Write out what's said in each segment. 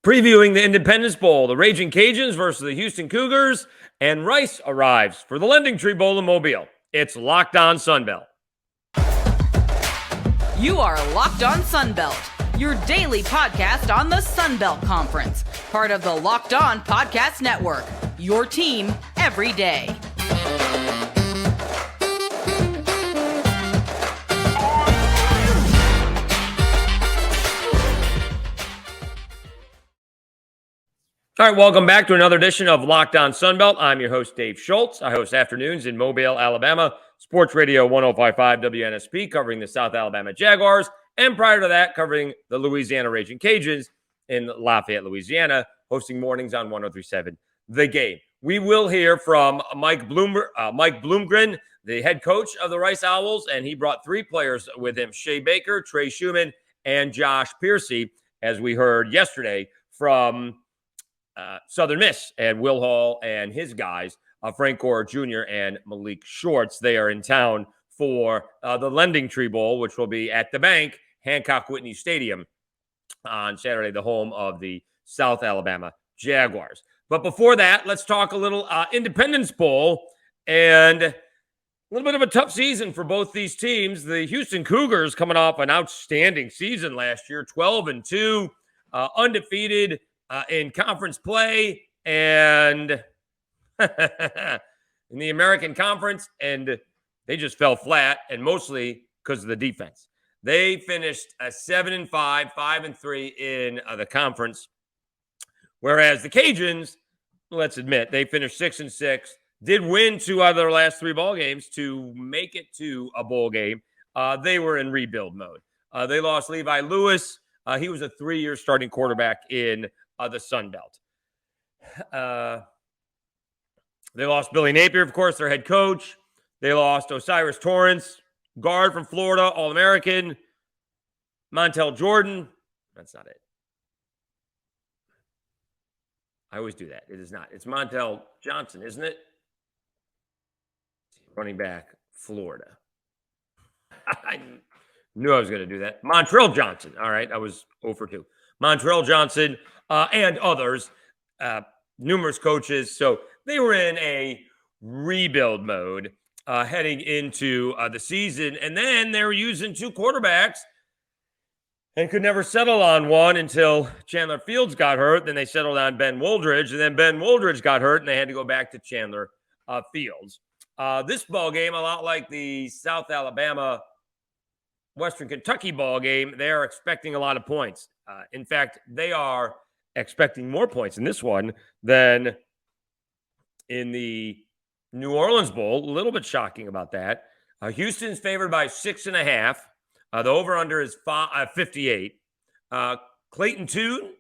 Previewing the Independence Bowl, the Raging Cajuns versus the Houston Cougars, and Rice arrives for the Lending Tree Bowl in Mobile. It's Locked On Sunbelt. You are Locked On Sunbelt, your daily podcast on the Sunbelt Conference, part of the Locked On Podcast Network, your team every day. All right, welcome back to another edition of Locked On Sunbelt. I'm your host, Dave Schultz. I host afternoons in Mobile, Alabama, Sports Radio 105.5 WNSP, covering the South Alabama Jaguars, and prior to that, covering the Louisiana Raging Cajuns in Lafayette, Louisiana, hosting mornings on 103.7 The Game. We will hear from Mike Bloomgren, the head coach of the Rice Owls, and he brought three players with him, Shea Baker, Trey Schumann, and Josh Piercy, as we heard yesterday from Southern Miss and Will Hall and his guys, Frank Gore Jr. and Malik Shorts. They are in town for the Lending Tree Bowl, which will be at the Bank, Hancock Whitney Stadium on Saturday, the home of the South Alabama Jaguars. But before that, let's talk a little Independence Bowl and a little bit of a tough season for both these teams. The Houston Cougars coming off an outstanding season last year, 12-2, undefeated in conference play and in the American Conference, and they just fell flat, and mostly because of the defense. They finished 7-5, 5-3 in the conference, whereas the Cajuns, let's admit, they finished 6-6, did win 2 out of their last 3 ball games to make it to a bowl game. They were in rebuild mode. They lost Levi Lewis. He was a 3-year starting quarterback in the Sun Belt. They lost Billy Napier, of course, their head coach. They lost Osiris Torrance, guard from Florida, All-American. Montel Jordan. That's not it. I always do that. It is not. It's Montel Johnson, isn't it? Running back, Florida. I knew I was going to do that. Montrell Johnson. All right, I was 0 for 2. Montrell Johnson and others, numerous coaches. So they were in a rebuild mode heading into the season. And then they were using 2 quarterbacks and could never settle on one until Chandler Fields got hurt. Then they settled on Ben Woldridge. And then Ben Woldridge got hurt, and they had to go back to Chandler Fields. This ball game, a lot like the South Alabama Western Kentucky ball game, they are expecting a lot of points. In fact, they are expecting more points in this one than in the New Orleans Bowl. A little bit shocking about that. Houston's favored by 6.5. The over-under is 58. Clayton Tune,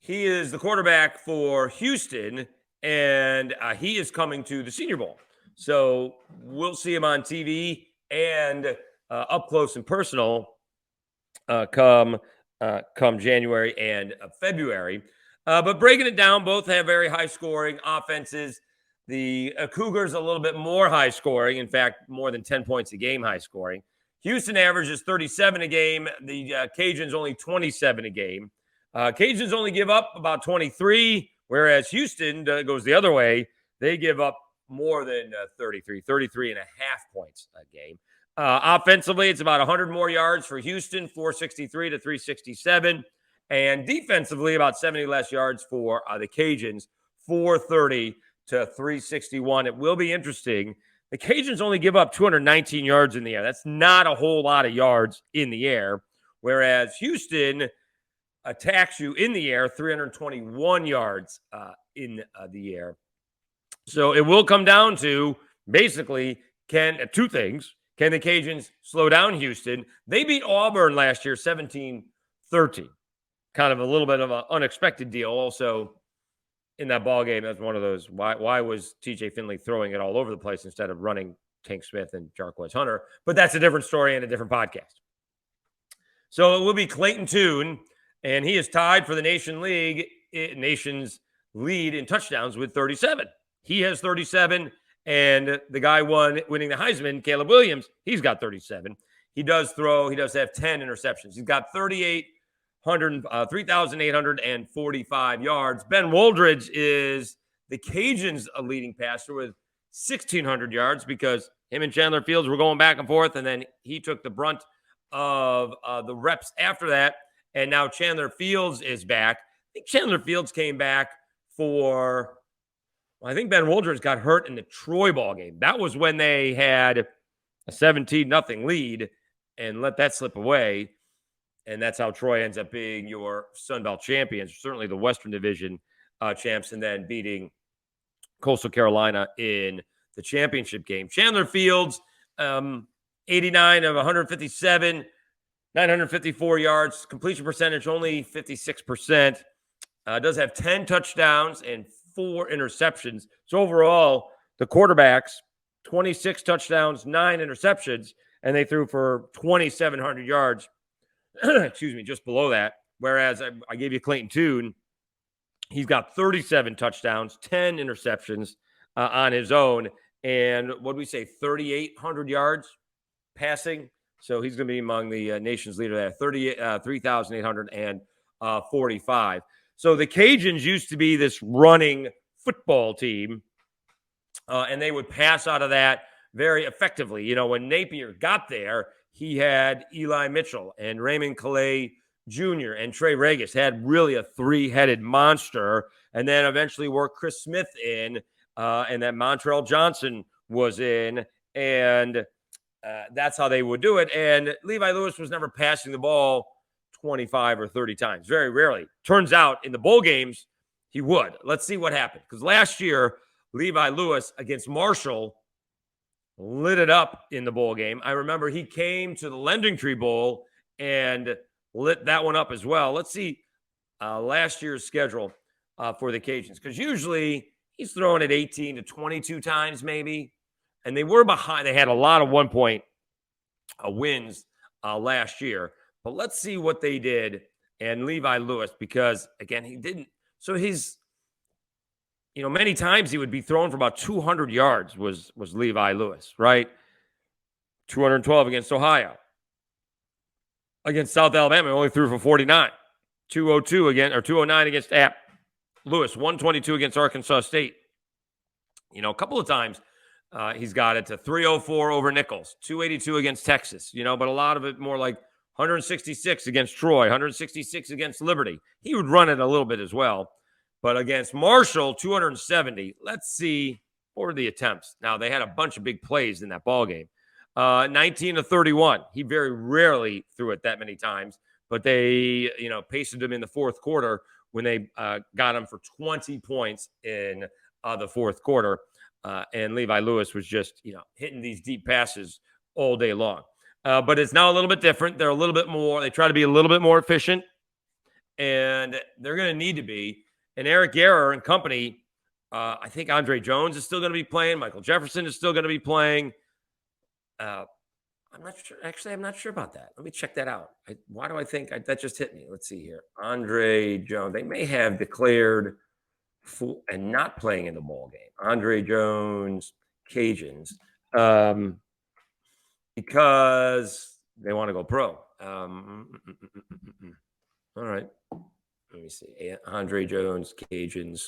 he is the quarterback for Houston, and he is coming to the Senior Bowl. So we'll see him on TV and up close and personal come January and February. But breaking it down, both have very high-scoring offenses. The Cougars a little bit more high-scoring. In fact, more than 10 points a game high-scoring. Houston averages 37 a game. The Cajuns only 27 a game. Cajuns only give up about 23, whereas Houston goes the other way. They give up more than 33 and a half points a game. Offensively, it's about 100 more yards for Houston, 463 to 367. And defensively, about 70 less yards for the Cajuns, 430 to 361. It will be interesting. The Cajuns only give up 219 yards in the air. That's not a whole lot of yards in the air, whereas Houston attacks you in the air, 321 yards in the air. So it will come down to basically two things. Can the Cajuns slow down Houston? They beat Auburn last year 17-13. Kind of a little bit of an unexpected deal. Also, in that ball game, that's one of those, why was TJ Finley throwing it all over the place instead of running Tank Smith and Jarquez Hunter? But that's a different story and a different podcast. So it will be Clayton Tune, and he is tied for the nation's lead in touchdowns with 37. He has 37, and the guy winning the Heisman, Caleb Williams, he's got 37. He does have 10 interceptions. He's got 38 3,845 yards. Ben Woldridge is the Cajuns' leading passer with 1,600 yards because him and Chandler Fields were going back and forth, and then he took the brunt of the reps after that. And now Chandler Fields is back. I think Chandler Fields came back for, well, I think Ben Woldridge got hurt in the Troy ball game. That was when they had a 17-0 lead and let that slip away. And that's how Troy ends up being your Sun Belt champions, certainly the Western Division champs, and then beating Coastal Carolina in the championship game. Chandler Fields, 89 of 157, 954 yards, completion percentage only 56%. Does have 10 touchdowns and 4 interceptions. So overall, the quarterbacks, 26 touchdowns, 9 interceptions, and they threw for 2,700 yards. Excuse me, just below that. Whereas I gave you Clayton Tune. He's got 37 touchdowns, 10 interceptions on his own. And what do we say, 3,800 yards passing? So he's going to be among the nation's leader there, 3,845. So the Cajuns used to be this running football team, and they would pass out of that very effectively. You know, when Napier got there, he had Eli Mitchell and Raymond Calais Jr. and Trey Regis had really a 3-headed monster, and then eventually worked Chris Smith in, and then Montrell Johnson was in, and that's how they would do it. And Levi Lewis was never passing the ball 25 or 30 times, very rarely. Turns out in the bowl games, he would. Let's see what happened, because last year, Levi Lewis against Marshall lit it up in the bowl game. I remember he came to the Lending Tree Bowl and lit that one up as well. Let's see last year's schedule for the Cajuns, because usually he's throwing it 18 to 22 times maybe, and they were behind. They had a lot of 1-point wins last year, but let's see what they did. And Levi Lewis, because again, he didn't. So he's, you know, many times he would be thrown for about 200 yards was Levi Lewis, right? 212 against Ohio. Against South Alabama, he only threw for 49. 202 again, or 209 against App. Lewis, 122 against Arkansas State. You know, a couple of times he's got it to 304 over Nichols, 282 against Texas, you know, but a lot of it more like 166 against Troy, 166 against Liberty. He would run it a little bit as well. But against Marshall, 270. Let's see, what were the attempts? Now, they had a bunch of big plays in that ball game. 19 to 31. He very rarely threw it that many times, but they, you know, pasted him in the fourth quarter when they got him for 20 points in the fourth quarter. And Levi Lewis was just, you know, hitting these deep passes all day long. But it's now a little bit different. They're a little bit more, they try to be a little bit more efficient, and they're going to need to be. And Eric Guerra and company, I think Andre Jones is still going to be playing. Michael Jefferson is still going to be playing. I'm not sure. Actually, I'm not sure about that. Let me check that out. Why do I think that just hit me? Let's see here. Andre Jones. They may have declared full and not playing in the ball game. Andre Jones, Cajuns, because they want to go pro. All right. Let me see. Andre Jones, Cajuns,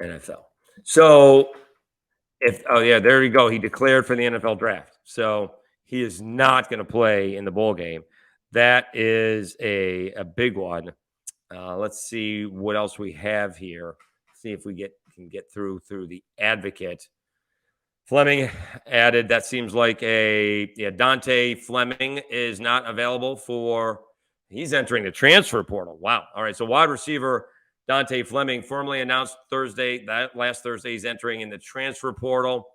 NFL. So there you go. He declared for the NFL draft. So he is not going to play in the bowl game. That is a big one. Let's see what else we have here. See if we can get through the advocate. Fleming added, that seems like Dante Fleming is not available for. He's entering the transfer portal. Wow. All right. So wide receiver Dante Fleming formally announced last Thursday, he's entering in the transfer portal.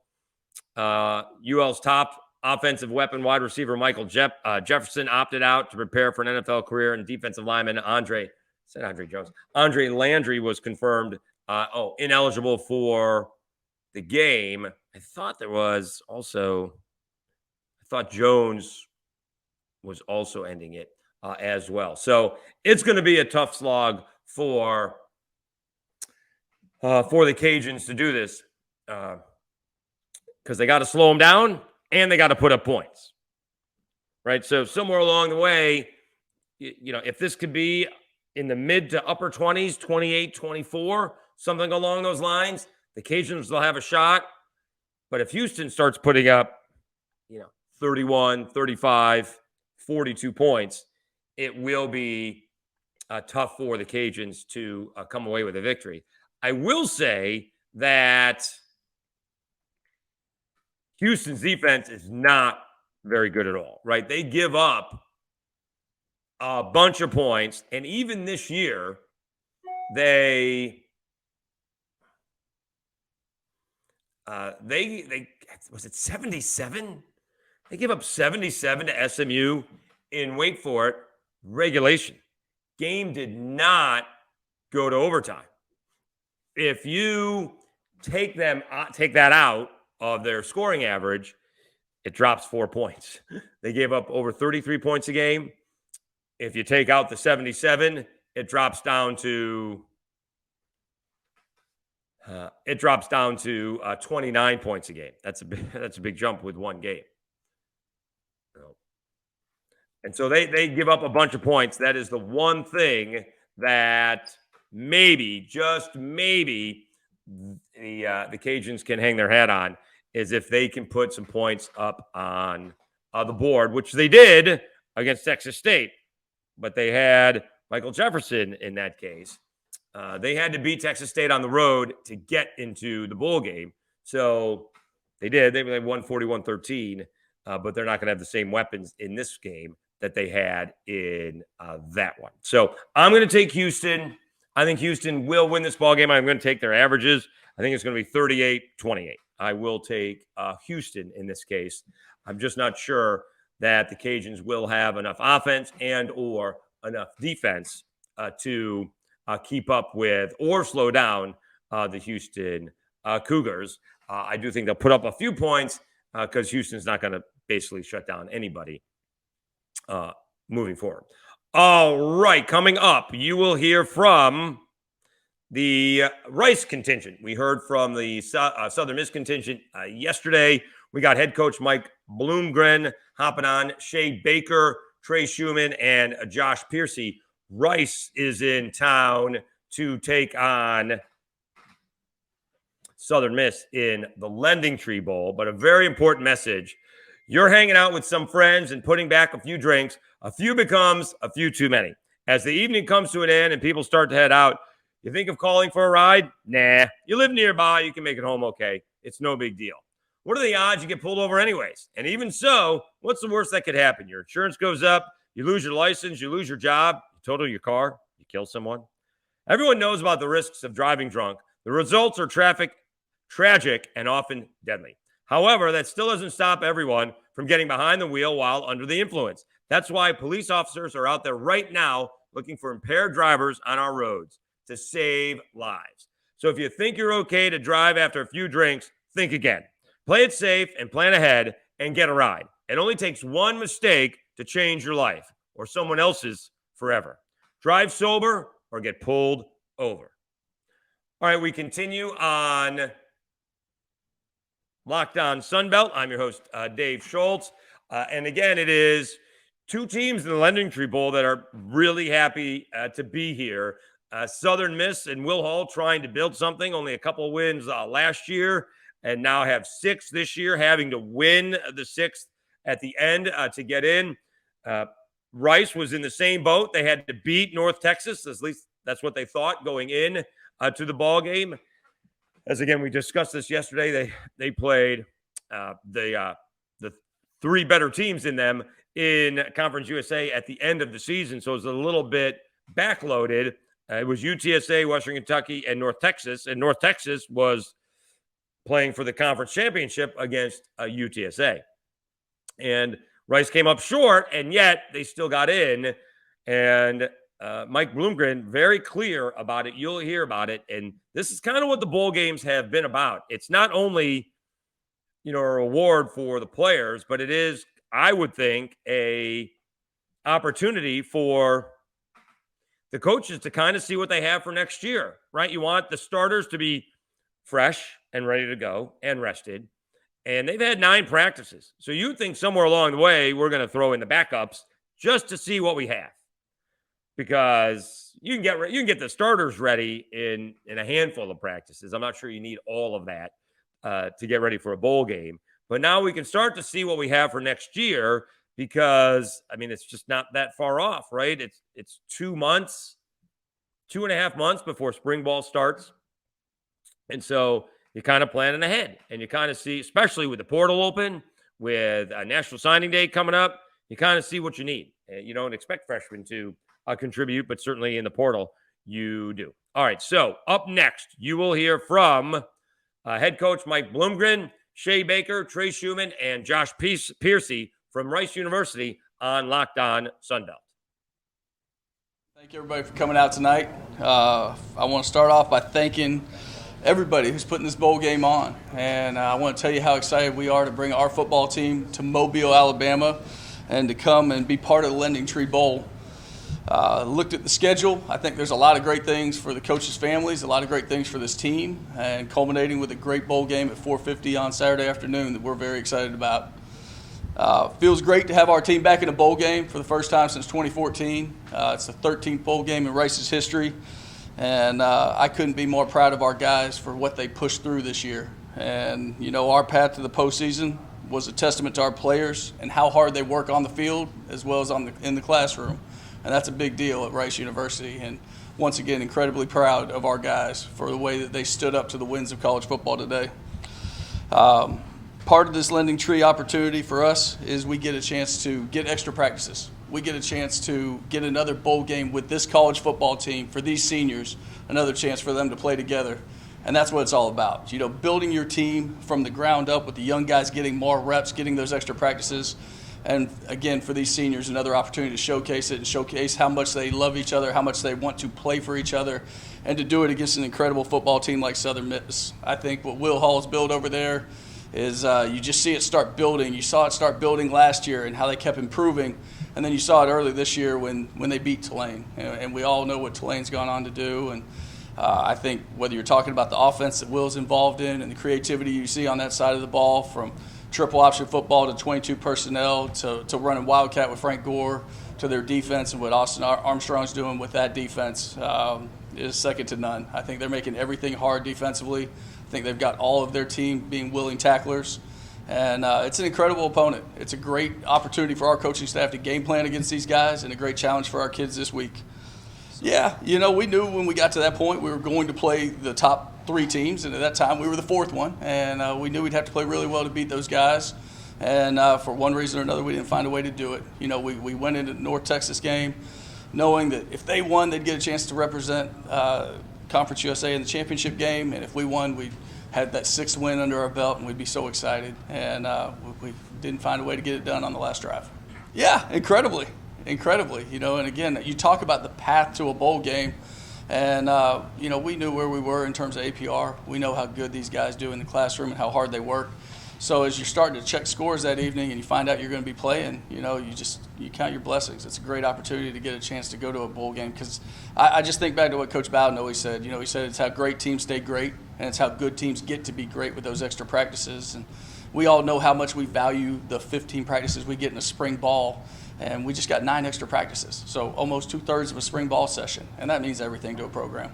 UL's top offensive weapon, wide receiver Michael Jefferson opted out to prepare for an NFL career, and defensive lineman Andre Landry was confirmed ineligible for the game. I thought Jones was also ending it as well. So it's going to be a tough slog for the Cajuns to do this because they got to slow them down and they got to put up points, right? So somewhere along the way, if this could be in the mid to upper 20s, 28, 24, something along those lines, the Cajuns will have a shot. But if Houston starts putting up, 31, 35, 42 points, it will be tough for the Cajuns to come away with a victory. I will say that Houston's defense is not very good at all, right? They give up a bunch of points, and even this year, they was it 77? They give up 77 to SMU in, wait for it, regulation. Game did not go to overtime. If you take that out of their scoring average, it drops 4 points. They gave up over 33 points a game. If you take out the 77, it drops down to 29 points a game. That's a big jump with one game. And so they give up a bunch of points. That is the one thing that maybe, just maybe, the Cajuns can hang their hat on, is if they can put some points up on the board, which they did against Texas State. But they had Michael Jefferson in that case. They had to beat Texas State on the road to get into the bowl game. So they did. They won 41-13, but they're not going to have the same weapons in this game that they had in that one. So I'm going to take Houston. I think Houston will win this ball game. I'm going to take their averages. I think it's going to be 38-28. I will take Houston in this case. I'm just not sure that the Cajuns will have enough offense and or enough defense to keep up with or slow down the Houston Cougars. I do think they'll put up a few points because Houston's not going to basically shut down anybody moving forward. All right, coming up, you will hear from the Rice contingent. We heard from the Southern Miss contingent yesterday. We got head coach Mike Bloomgren hopping on, Shea Baker, Trey Schumann, and Josh Piercy. Rice is in town to take on Southern Miss in the Lending Tree Bowl. But a very important message. You're hanging out with some friends and putting back a few drinks. A few becomes a few too many. As the evening comes to an end and people start to head out, you think of calling for a ride? Nah. You live nearby. You can make it home okay. It's no big deal. What are the odds you get pulled over anyways? And even so, what's the worst that could happen? Your insurance goes up. You lose your license. You lose your job. You total your car. You kill someone. Everyone knows about the risks of driving drunk. The results are tragic, and often deadly. However, that still doesn't stop everyone from getting behind the wheel while under the influence. That's why police officers are out there right now looking for impaired drivers on our roads to save lives. So if you think you're okay to drive after a few drinks, think again. Play it safe and plan ahead and get a ride. It only takes one mistake to change your life or someone else's forever. Drive sober or get pulled over. All right, we continue on Locked On Sunbelt. I'm your host, Dave Schultz. And again, it is two teams in the Lending Tree Bowl that are really happy to be here. Southern Miss and Will Hall trying to build something, only a couple of wins last year, and now have 6 this year, having to win the 6th at the end to get in. Rice was in the same boat. They had to beat North Texas. At least that's what they thought going in to the ball game. As again, we discussed this yesterday. They played the 3 better teams in them in Conference USA at the end of the season, so it was a little bit backloaded. It was UTSA, Western Kentucky, and North Texas, and North Texas was playing for the conference championship against UTSA. And Rice came up short, and yet they still got in. And Mike Bloomgren, very clear about it. You'll hear about it. And this is kind of what the bowl games have been about. It's not only, a reward for the players, but it is, I would think, a opportunity for the coaches to kind of see what they have for next year, right? You want the starters to be fresh and ready to go and rested. And they've had 9 practices. So you think somewhere along the way, we're going to throw in the backups just to see what we have. because you can get the starters ready in a handful of practices. I'm not sure you need all of that to get ready for a bowl game. But now we can start to see what we have for next year because, I mean, it's just not that far off, right? It's 2 months, 2.5 months before spring ball starts. And so you're kind of planning ahead and you kind of see, especially with the portal open, with a National Signing Day coming up, you kind of see what you need. You don't expect freshmen to contribute, but certainly in the portal, you do. All right, so up next, you will hear from head coach Mike Bloomgren, Shea Baker, Trey Schumann, and Josh Piercy from Rice University on Locked On Sunbelt. Thank you, everybody, for coming out tonight. I want to start off by thanking everybody who's putting this bowl game on. And I want to tell you how excited we are to bring our football team to Mobile, Alabama, and to come and be part of the Lending Tree Bowl. Looked at the schedule. I think there's a lot of great things for the coaches' families, a lot of great things for this team, and culminating with a great bowl game at 4:50 on Saturday afternoon that we're very excited about. Feels great to have our team back in a bowl game for the first time since 2014. It's the 13th bowl game in Rice's history, and I couldn't be more proud of our guys for what they pushed through this year. And, you know, our path to the postseason was a testament to our players and how hard they work on the field as well as in the classroom. And that's a big deal at Rice University. And once again, incredibly proud of our guys for the way that they stood up to the winds of college football today. Part of this Lending Tree opportunity for us is we get a chance to get extra practices. We get a chance to get another bowl game with this college football team for these seniors, another chance for them to play together. And that's what it's all about. You know, building your team from the ground up with the young guys getting more reps, getting those extra practices. And again, for these seniors, another opportunity to showcase it and showcase how much they love each other, how much they want to play for each other, and to do it against an incredible football team like Southern Miss. I think what Will Hall's built over there is you just see it start building. You saw it start building last year and how they kept improving. And then you saw it early this year when they beat Tulane. And we all know what Tulane's gone on to do. And I think whether you're talking about the offense that Will's involved in and the creativity you see on that side of the ball, from triple option football to 22 personnel to running Wildcat with Frank Gore, to their defense and what Austin Armstrong's doing with that defense is second to none. I think they're making everything hard defensively. I think they've got all of their team being willing tacklers. And it's an incredible opponent. It's a great opportunity for our coaching staff to game plan against these guys, and a great challenge for our kids this week. Yeah, you know, we knew when we got to that point we were going to play the top 3 teams, and at that time we were the 4th one. And we knew we'd have to play really well to beat those guys. And for one reason or another, we didn't find a way to do it. You know, we went into the North Texas game knowing that if they won, they'd get a chance to represent Conference USA in the championship game. And if we won, we'd had that 6th win under our belt, and we'd be so excited. And we didn't find a way to get it done on the last drive. Yeah, incredibly. You know, and again, you talk about the path to a bowl game. And, you know, we knew where we were in terms of APR. We know how good these guys do in the classroom and how hard they work. So as you're starting to check scores that evening and you find out you're going to be playing, you know, you count your blessings. It's a great opportunity to get a chance to go to a bowl game, because I just think back to what Coach Bowden always said. You know, he said it's how great teams stay great, and it's how good teams get to be great with those extra practices. And we all know how much we value the 15 practices we get in a spring ball, and we just got 9 extra practices. So almost 2/3 of a spring ball session, and that means everything to a program.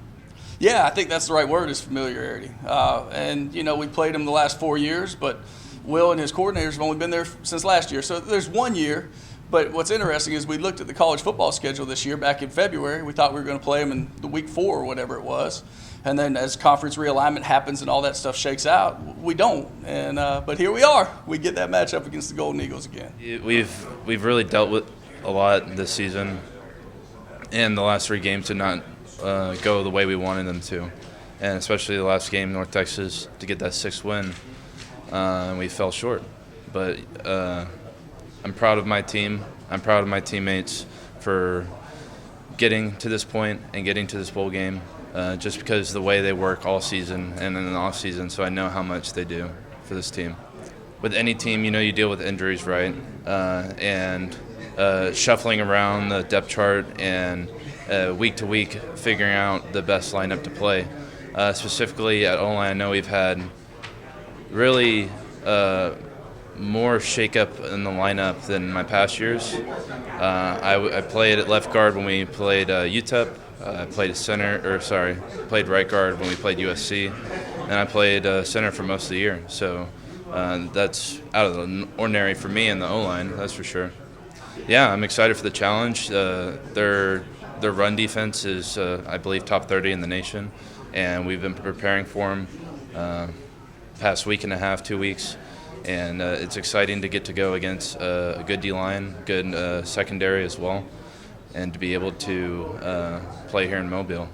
Yeah, I think that's the right word, is familiarity. And, you know, we played them the last 4 years, but Will and his coordinators have only been there since last year. So there's 1 year. But what's interesting is we looked at the college football schedule this year back in February. We thought we were going to play them in the week 4 or whatever it was. And then as conference realignment happens and all that stuff shakes out, we don't. And but here we are. We get that matchup against the Golden Eagles again. We've really dealt with a lot this season, and the last 3 games did not go the way we wanted them to, and especially the last game, North Texas, to get that 6th win, we fell short. But I'm proud of my team. I'm proud of my teammates for getting to this point and getting to this bowl game, just because of the way they work all season and in the off season. So I know how much they do for this team. With any team, you know, you deal with injuries, right? And shuffling around the depth chart and week to week figuring out the best lineup to play. Specifically at O-line, I know we've had really more shakeup in the lineup than my past years. I played at left guard when we played UTEP. I played played right guard when we played USC, and I played center for most of the year. So that's out of the ordinary for me in the O-line, that's for sure. Yeah, I'm excited for the challenge. Their run defense is, I believe, top 30 in the nation, and we've been preparing for them past week and a half, 2 weeks. And it's exciting to get to go against a good D-line, good secondary as well, and to be able to play here in Mobile.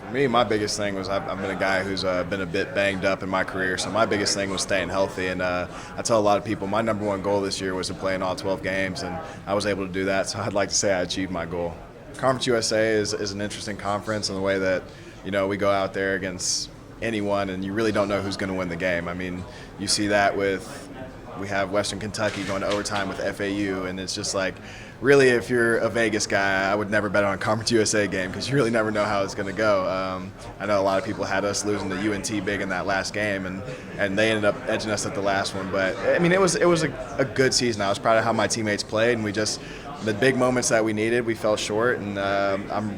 For me, my biggest thing was I've been a guy who's been a bit banged up in my career, so my biggest thing was staying healthy. And I tell a lot of people my number one goal this year was to play in all 12 games, and I was able to do that, so I'd like to say I achieved my goal. Conference USA is an interesting conference in the way that, we go out there against anyone, and you really don't know who's going to win the game. I mean, you see that we have Western Kentucky going to overtime with FAU, and it's just like, really, if you're a Vegas guy, I would never bet on a Conference USA game because you really never know how it's going to go. I know a lot of people had us losing to UNT big in that last game, and they ended up edging us at the last one. But, I mean, it was a good season. I was proud of how my teammates played, and the big moments that we needed, we fell short, and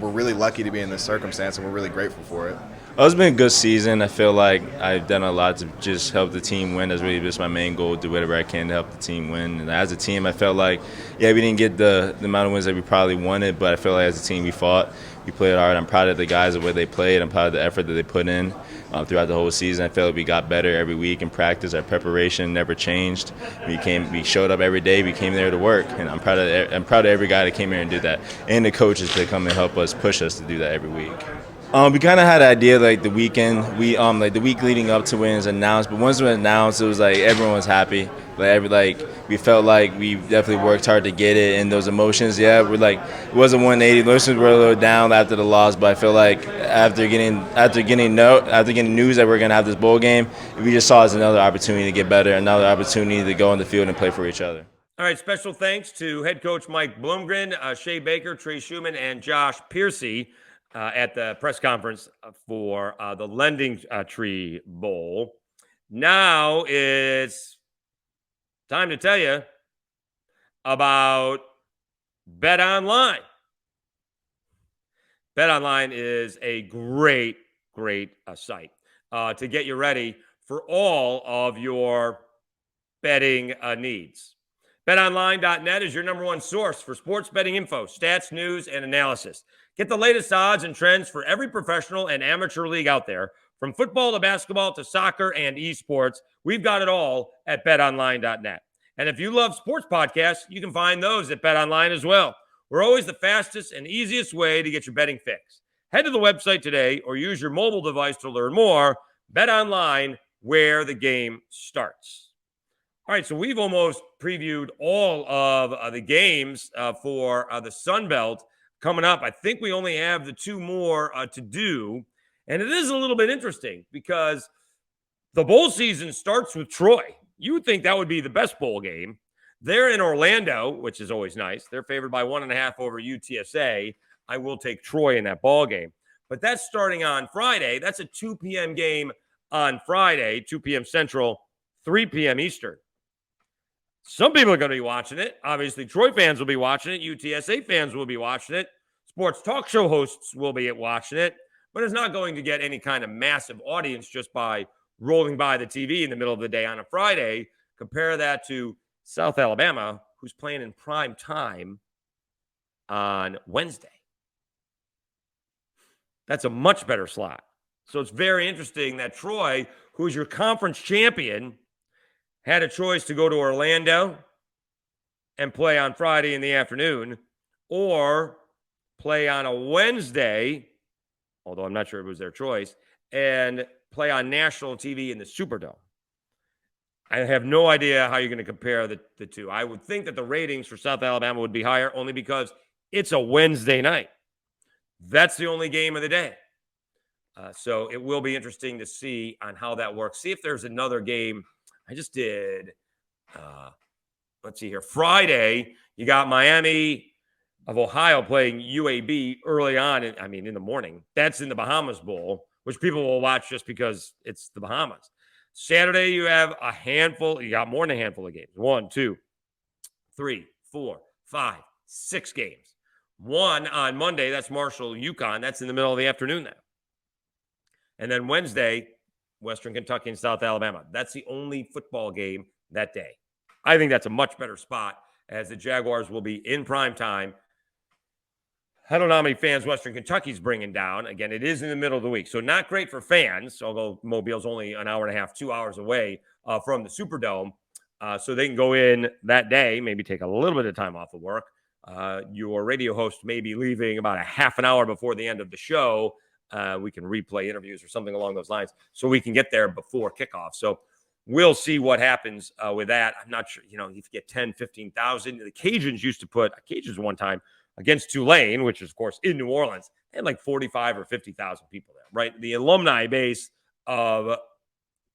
we're really lucky to be in this circumstance, and we're really grateful for it. It's been a good season. I feel like I've done a lot to just help the team win. That's really just my main goal, do whatever I can to help the team win. And as a team, I felt like, we didn't get the amount of wins that we probably wanted, but I feel like as a team we fought. We played hard. I'm proud of the guys, the way they played. I'm proud of the effort that they put in throughout the whole season. I feel like we got better every week in practice. Our preparation never changed. We showed up every day. We came there to work, and I'm proud of every guy that came here and did that, and the coaches that come and help us, push us to do that every week. We kind of had an idea like the weekend, like the week leading up to when it was announced. But once it was announced, it was like everyone was happy. We felt like we definitely worked hard to get it, and those emotions, we're like it wasn't 180. Emotions were a little down after the loss, but I feel like after getting news that we're gonna have this bowl game, we just saw it as another opportunity to get better, another opportunity to go on the field and play for each other. All right, special thanks to head coach Mike Bloomgren, Shea Baker, Trey Schumann, and Josh Piercy at the press conference for the Lending Tree Bowl. Now it's time to tell you about BetOnline. BetOnline is a great site to get you ready for all of your betting needs. BetOnline.net is your number one source for sports betting info, stats, news, and analysis. Get the latest odds and trends for every professional and amateur league out there. From football to basketball to soccer and esports, we've got it all at betonline.net. And if you love sports podcasts, you can find those at BetOnline as well. We're always the fastest and easiest way to get your betting fix. Head to the website today or use your mobile device to learn more. BetOnline, where the game starts. All right, so we've almost previewed all of the games for the Sun Belt coming up. I think we only have the two more to do. And it is a little bit interesting because the bowl season starts with Troy. You would think that would be the best bowl game. They're in Orlando, which is always nice. They're favored by 1.5 over UTSA. I will take Troy in that ball game. But that's starting on Friday. That's a 2 p.m. game on Friday, 2 p.m. Central, 3 p.m. Eastern. Some people are going to be watching it. Obviously, Troy fans will be watching it. UTSA fans will be watching it. Sports talk show hosts will be watching it. But it's not going to get any kind of massive audience just by rolling by the TV in the middle of the day on a Friday. Compare that to South Alabama, who's playing in prime time on Wednesday. That's a much better slot. So it's very interesting that Troy, who's your conference champion, had a choice to go to Orlando and play on Friday in the afternoon or play on a Wednesday, although I'm not sure it was their choice, and play on national TV in the Superdome. I have no idea how you're going to compare the two. I would think that the ratings for South Alabama would be higher only because it's a Wednesday night. That's the only game of the day. So it will be interesting to see on how that works. See if there's another game. I just did, let's see here. Friday, you got Miami of Ohio playing UAB early on, in the morning. That's in the Bahamas Bowl, which people will watch just because it's the Bahamas. Saturday, you have a handful. You got more than a handful of games. 1, 2, 3, 4, 5, 6 games. One on Monday, that's Marshall, UConn. That's in the middle of the afternoon now. And then Wednesday, Western Kentucky and South Alabama. That's the only football game that day. I think that's a much better spot as the Jaguars will be in prime time. I don't know how many fans Western Kentucky's bringing down. Again, it is in the middle of the week, so not great for fans, although Mobile's only an hour and a half, 2 hours away from the Superdome. So they can go in that day, maybe take a little bit of time off of work. Your radio host may be leaving about a half an hour before the end of the show. We can replay interviews or something along those lines so we can get there before kickoff. So we'll see what happens with that. I'm not sure, if you get 10, 15,000. The Cajuns used to put Cajuns one time against Tulane, which is, of course, in New Orleans. They had like 45 or 50,000 people there, right? The alumni base of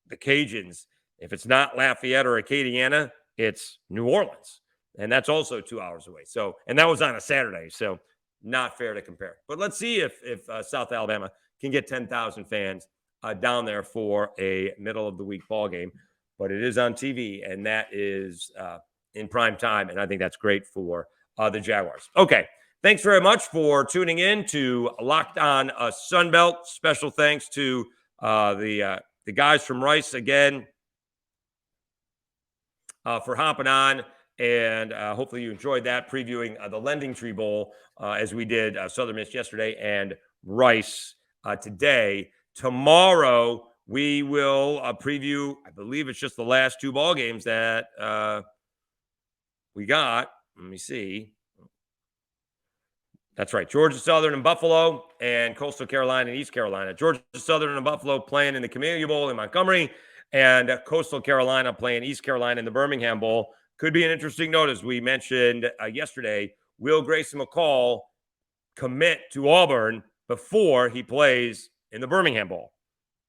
the Cajuns, if it's not Lafayette or Acadiana, it's New Orleans. And that's also 2 hours away. So, and that was on a Saturday. So not fair to compare. But let's see if South Alabama can get 10,000 fans down there for a middle of the week ball game. But it is on TV, and that is in prime time. And I think that's great for the Jaguars. Okay. Thanks very much for tuning in to Locked On Sunbelt. Special thanks to the guys from Rice again for hopping on. And hopefully you enjoyed that, previewing the Lending Tree Bowl as we did Southern Miss yesterday and Rice today. Tomorrow, we will preview, I believe it's just the last 2 ball games that we got. Let me see. That's right. Georgia Southern and Buffalo, and Coastal Carolina and East Carolina. Georgia Southern and Buffalo playing in the Camellia Bowl in Montgomery, and Coastal Carolina playing East Carolina in the Birmingham Bowl. Could be an interesting note, as we mentioned yesterday. Will Grayson McCall commit to Auburn before he plays in the Birmingham Bowl?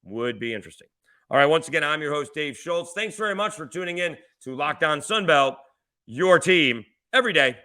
Would be interesting. All right, once again, I'm your host, Dave Schultz. Thanks very much for tuning in to Locked On Sunbelt, your team every day.